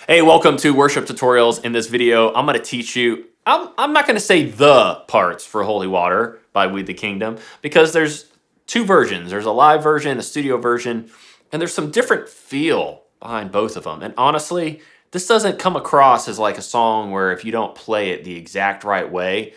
Hey, welcome to Worship Tutorials. In this video, I'm going to teach you, I'm not going to say the parts for Holy Water by We the Kingdom, because there's two versions. There's a live version, a studio version, and there's some different feel behind both of them. And honestly, this doesn't come across as like a song where if you don't play it the exact right way,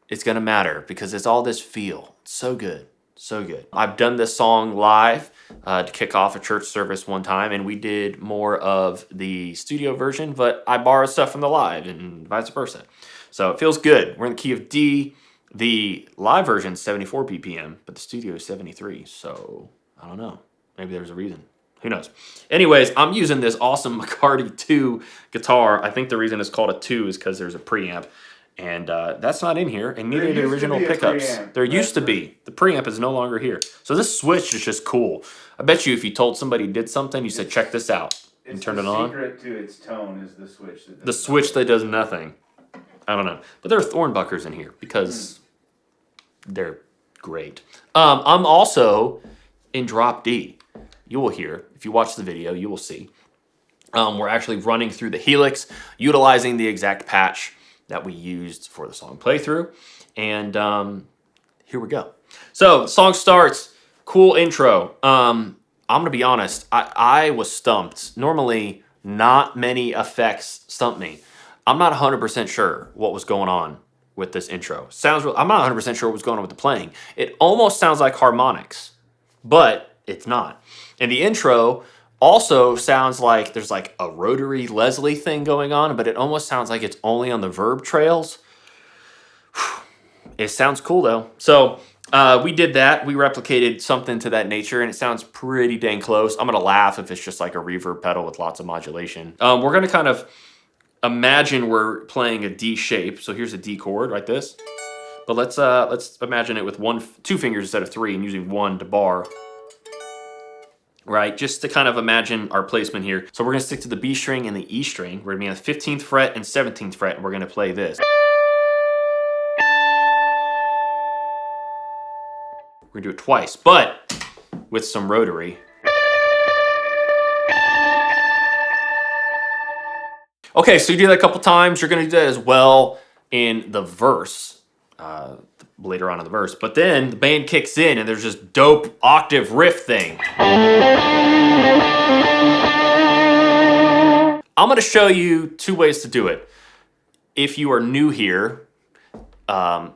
it's going to matter because it's all this feel. It's so good. So good. I've done this song live to kick off a church service one time, and we did more of the studio version, but I borrowed stuff from the live and vice versa. So it feels good. We're in the key of D. The live version is 74 BPM, but the studio is 73. So I don't know. Maybe there's a reason. Who knows? Anyways, I'm using this awesome McCarty 2 guitar. I think the reason it's called a 2 is because there's a preamp. And that's not in here, and neither are the original pickups. There used to be. The preamp is no longer here. So this switch is just cool. I bet you if you told somebody did something, you said, check this out, and turn it on. The secret to its tone is the switch. The switch that does nothing. I don't know. But there are Thornbuckers in here because they're great. I'm also in drop D. You will hear, if you watch the video, you will see. We're actually running through the Helix, utilizing the exact patch that we used for the song playthrough. And here we go. So the song starts, cool intro. I'm gonna be honest, I was stumped. Normally, not many effects stump me. I'm not 100% sure what was going on with this intro. I'm not 100% sure what was going on with the playing. It almost sounds like harmonics, but it's not. And the intro also sounds like there's like a rotary Leslie thing going on, but it almost sounds like it's only on the verb trails. It sounds cool though. So we did that. We replicated something to that nature, and it sounds pretty dang close. I'm gonna laugh if it's just like a reverb pedal with lots of modulation. We're gonna kind of imagine we're playing a D shape. So here's a D chord, right? This. But let's imagine it with two fingers instead of three, and using one to bar. Right, just to kind of imagine our placement here. So we're gonna stick to the B string and the E string. We're gonna be on the 15th fret and 17th fret, and we're gonna play this. We're gonna do it twice, but with some rotary. Okay, so you do that a couple times. You're gonna do that as well in the verse. Later on in the verse, but then the band kicks in and there's this dope octave riff thing. I'm going to show you two ways to do it. If you are new here, our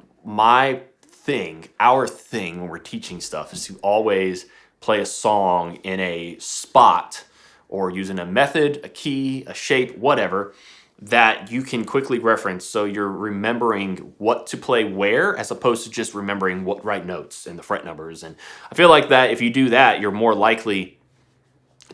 thing when we're teaching stuff is to always play a song in a spot or using a method, a key, a shape, whatever, that you can quickly reference so you're remembering what to play where as opposed to just remembering what right notes and the fret numbers. And I feel like that if you do that, you're more likely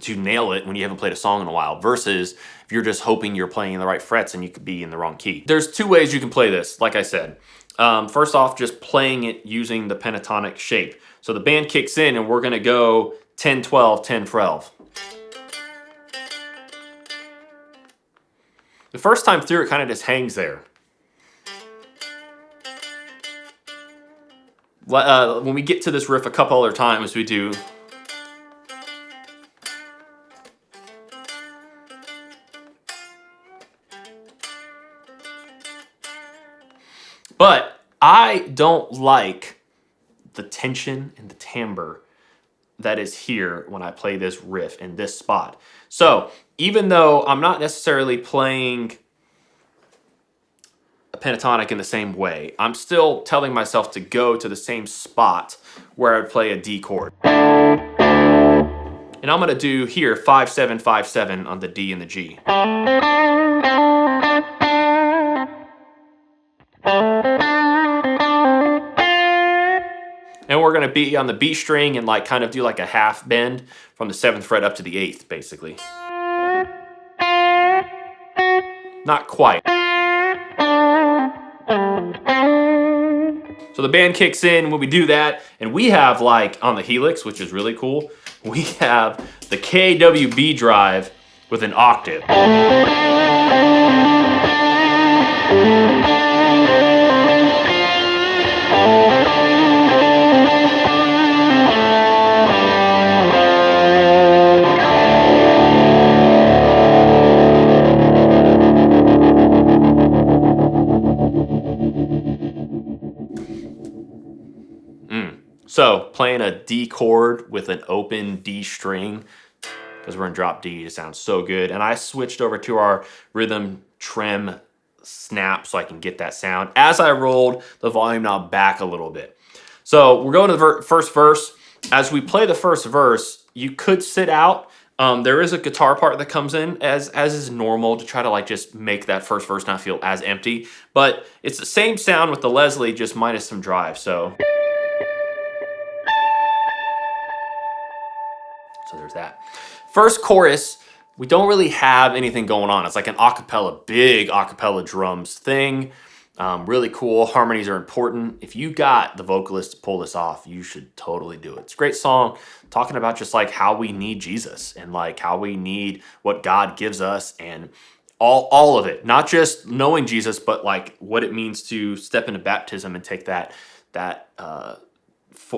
to nail it when you haven't played a song in a while versus if you're just hoping you're playing in the right frets and you could be in the wrong key. There's two ways you can play this, like I said. First off, just playing it using the pentatonic shape. So the band kicks in and we're gonna go 10, 12, 10, 12. The first time through, it kind of just hangs there. When we get to this riff a couple other times, we do. But I don't like the tension and the timbre that is here when I play this riff in this spot. So even though I'm not necessarily playing a pentatonic in the same way, I'm still telling myself to go to the same spot where I would play a D chord. And I'm gonna do here 5, 7, 5, 7 on the D and the G. And we're gonna be on the B string and like kind of do like a half bend from the 7th fret up to the 8th, basically. Not quite. So the band kicks in when we do that, and we have like on the Helix, which is really cool, we have the KWB drive with an octave. So playing a D chord with an open D string, because we're in drop D, it sounds so good. And I switched over to our rhythm trem snap so I can get that sound as I rolled the volume knob back a little bit. So we're going to the first verse. As we play the first verse, you could sit out. There is a guitar part that comes in as is normal to try to like just make that first verse not feel as empty. But it's the same sound with the Leslie, just minus some drive. So there's that. First chorus, we don't really have anything going on. It's like an acapella, big acapella drums thing. Really cool. Harmonies are important. If you got the vocalist to pull this off, you should totally do it. It's a great song talking about just like how we need Jesus and like how we need what God gives us and all of it. Not just knowing Jesus, but like what it means to step into baptism and take that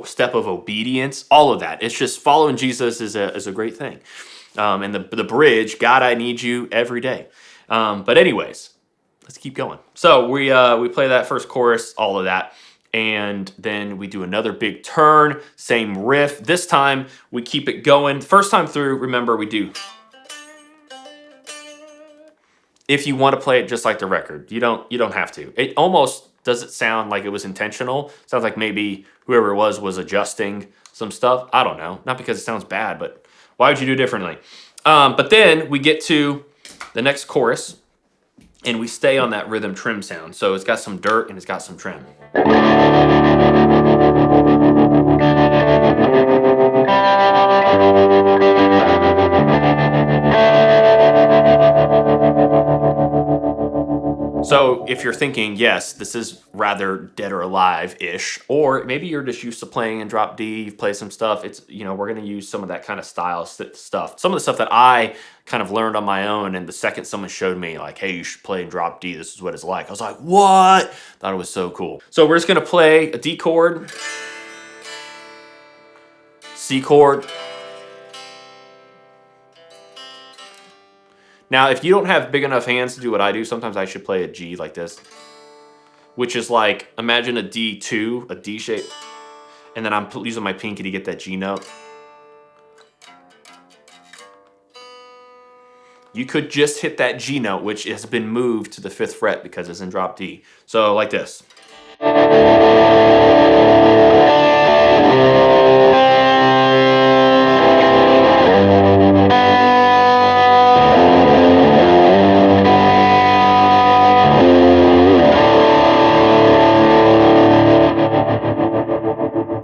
step of obedience. All of that. It's just following Jesus is a great thing. And the bridge, God, I need you every day. But anyways, let's keep going. So we play that first chorus, all of that, and then we do another big turn, same riff. This time we keep it going. First time through, remember we do. If you want to play it just like the record, you don't have to. It almost doesn't sound like it was intentional. Sounds like maybe whoever it was adjusting some stuff. I don't know. Not because it sounds bad, but why would you do differently? But then we get to the next chorus, and we stay on that rhythm trim sound. So it's got some dirt and it's got some trim. So if you're thinking, yes, this is rather Dead or Alive-ish, or maybe you're just used to playing in drop D, you've played some stuff, it's, you know, we're gonna use some of that kind of style stuff. Some of the stuff that I kind of learned on my own, and the second someone showed me like, hey, you should play in drop D, this is what it's like. I was like, what? Thought it was so cool. So we're just gonna play a D chord, C chord. Now, if you don't have big enough hands to do what I do, sometimes I should play a G like this, which is like, imagine a D2, a D shape, and then I'm using my pinky to get that G note. You could just hit that G note, which has been moved to the 5th fret because it's in drop D. So like this.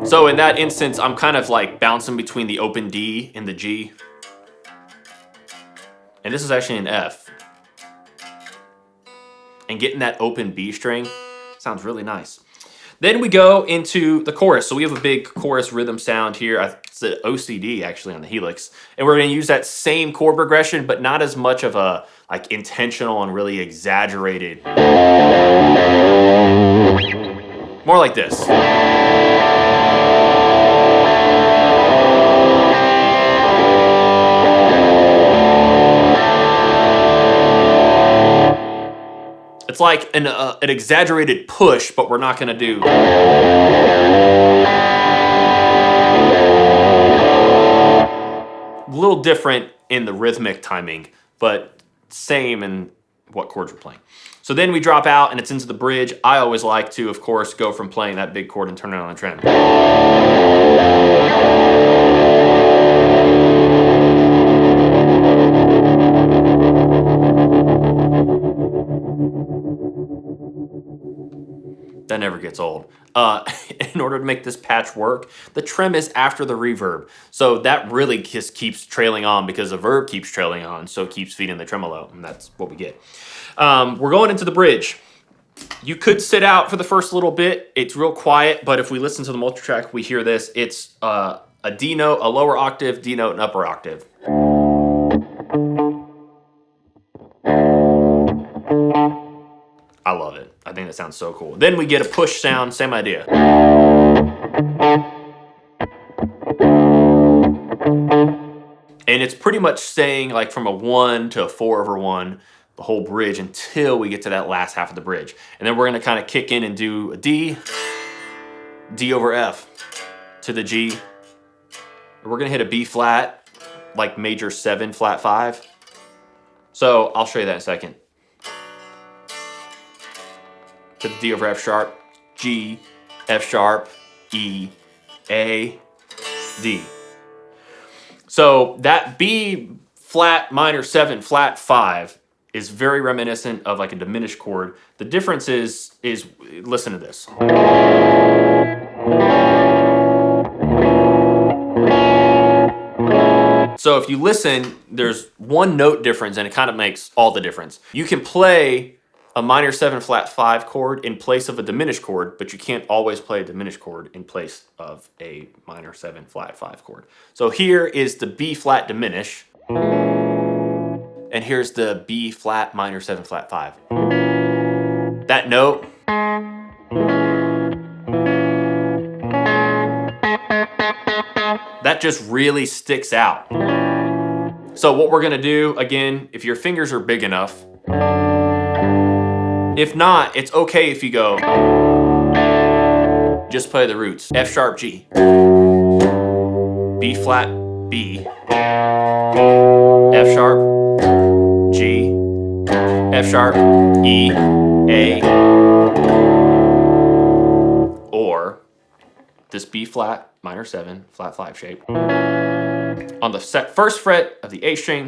So in that instance, I'm kind of like bouncing between the open D and the G. And this is actually an F. And getting that open B string sounds really nice. Then we go into the chorus. So we have a big chorus rhythm sound here. It's an OCD actually on the Helix. And we're gonna use that same chord progression, but not as much of a like intentional and really exaggerated. More like this. It's like an exaggerated push, but we're not gonna do. A little different in the rhythmic timing, but same in what chords we're playing. So then we drop out and it's into the bridge. I always like to, of course, go from playing that big chord and turn it on the trem. That never gets old. In order to make this patch work, the trem is after the reverb. So that really just keeps trailing on because the verb keeps trailing on, so it keeps feeding the tremolo, and that's what we get. We're going into the bridge. You could sit out for the first little bit. It's real quiet, but if we listen to the multitrack, we hear this. It's a D note, a lower octave, D note, an upper octave. I love it. I think that sounds so cool. Then we get a push sound, same idea. And it's pretty much staying like from a 1 to a 4/1, the whole bridge, until we get to that last half of the bridge. And then we're gonna kind of kick in and do a D, D over F, to the G. We're gonna hit a B flat, like major 7, flat 5. So I'll show you that in a second. To the D over F sharp, G, F sharp, E, A, D. So that B flat minor 7, flat 5 is very reminiscent of like a diminished chord. The difference is listen to this. So if you listen, there's one note difference and it kind of makes all the difference. You can play a minor 7 flat 5 chord in place of a diminished chord, but you can't always play a diminished chord in place of a minor 7 flat 5 chord. So here is the B flat diminish, and here's the B flat minor 7 flat 5. That note, that just really sticks out. So what we're gonna do, again, if your fingers are big enough, if not, it's okay if you go, just play the roots. F sharp G, B flat B, F sharp G, F sharp E, A, or this B flat minor 7 flat 5 shape on the first fret of the A string,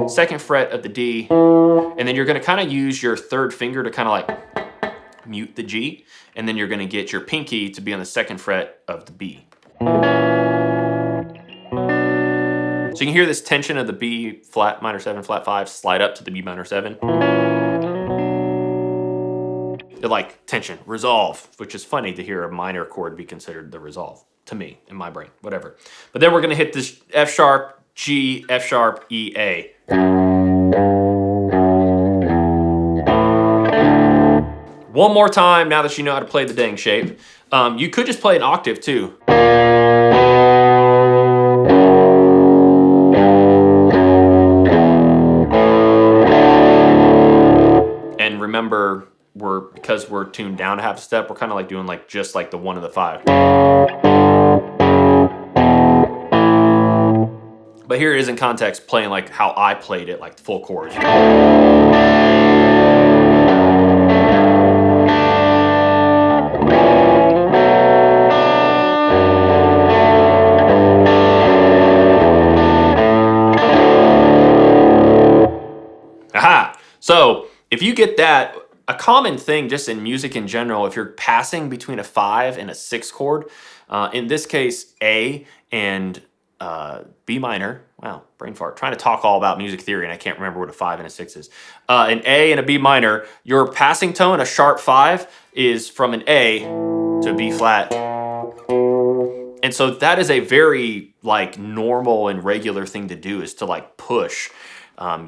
second fret of the D, and then you're gonna kind of use your third finger to kind of like mute the G, and then you're gonna get your pinky to be on the second fret of the B. So you can hear this tension of the B flat minor 7 flat 5 slide up to the B minor 7. They're like tension, resolve, which is funny to hear a minor chord be considered the resolve. To me, in my brain, whatever. But then we're gonna hit this F sharp, G, F sharp, E, A. One more time, now that you know how to play the dang shape. You could just play an octave too. And remember, because we're tuned down a half step, we're kind of like doing like just like the 1 and the 5. But here it is in context, playing like how I played it, like the full chords. Aha! So if you get that, a common thing just in music in general, if you're passing between a 5 and a 6 chord, in this case, A and B minor, wow, brain fart, trying to talk all about music theory and I can't remember what a 5 and a 6 is. An A and a B minor, your passing tone, a sharp 5, is from an A to a B flat. And so that is a very like normal and regular thing to do, is to like push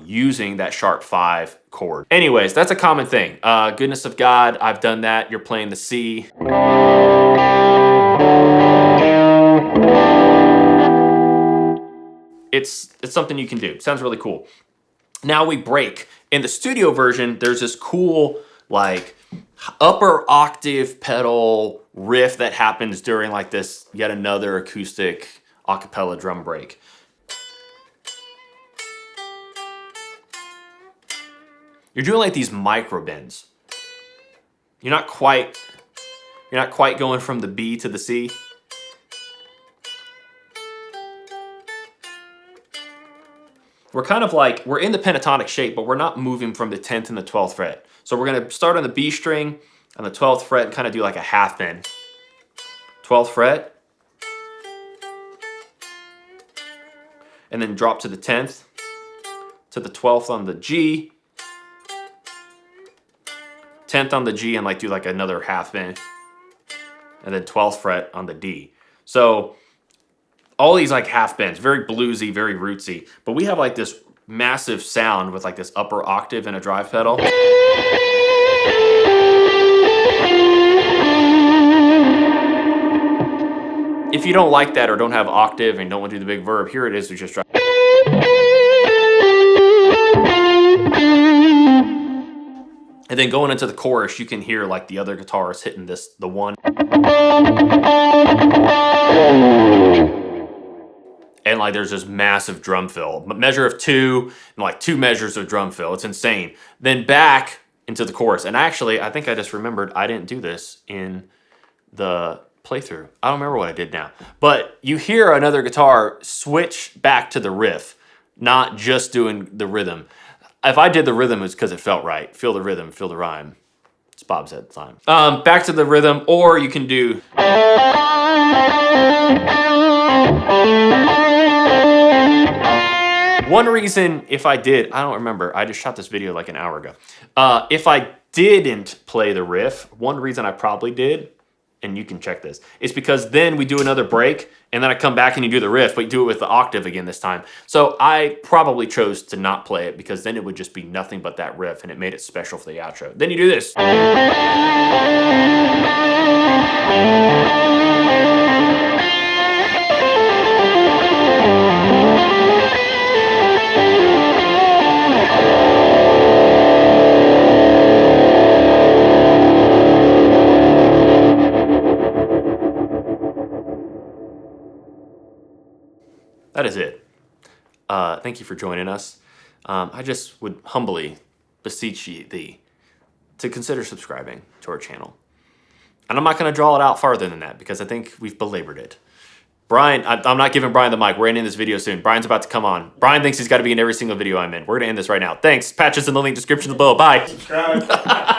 using that sharp 5 chord. Anyways, that's a common thing. Goodness of God, I've done that. You're playing the C. It's something you can do. Sounds really cool. Now we break. In the studio version, there's this cool like upper octave pedal riff that happens during like this yet another acoustic a cappella drum break. You're doing like these micro bends. You're not quite going from the B to the C. We're kind of like, we're in the pentatonic shape, but we're not moving from the 10th and the 12th fret. So we're gonna start on the B string on the 12th fret and kind of do like a half bend. 12th fret. And then drop to the 10th, to the 12th on the G, 10th on the G, and like do like another half bend, and then 12th fret on the D. So all these like half bends, very bluesy, very rootsy, but we have like this massive sound with like this upper octave and a drive pedal. If you don't like that or don't have octave and don't want to do the big verb, here it is, we just drive. And then going into the chorus, you can hear like the other guitars hitting the one. And like there's this massive drum fill, measure of 2, and like 2 measures of drum fill. It's insane. Then back into the chorus. And actually, I think I just remembered I didn't do this in the playthrough. I don't remember what I did now. But you hear another guitar switch back to the riff, not just doing the rhythm. If I did the rhythm, it's because it felt right. Feel the rhythm, feel the rhyme. It's Bob said time. Back to the rhythm, or you can do. One reason, if I did, I don't remember. I just shot this video like an hour ago. If I didn't play the riff, one reason I probably did, and you can check this, is because then we do another break, and then I come back and you do the riff, but you do it with the octave again this time. So I probably chose to not play it because then it would just be nothing but that riff, and it made it special for the outro. Then you do this. That is it. Thank you for joining us. I just would humbly beseech thee to consider subscribing to our channel. And I'm not going to draw it out farther than that because I think we've belabored it. Brian, I'm not giving Brian the mic. We're ending this video soon. Brian's about to come on. Brian thinks he's got to be in every single video I'm in. We're going to end this right now. Thanks. Patches in the link description below. Bye. Subscribe.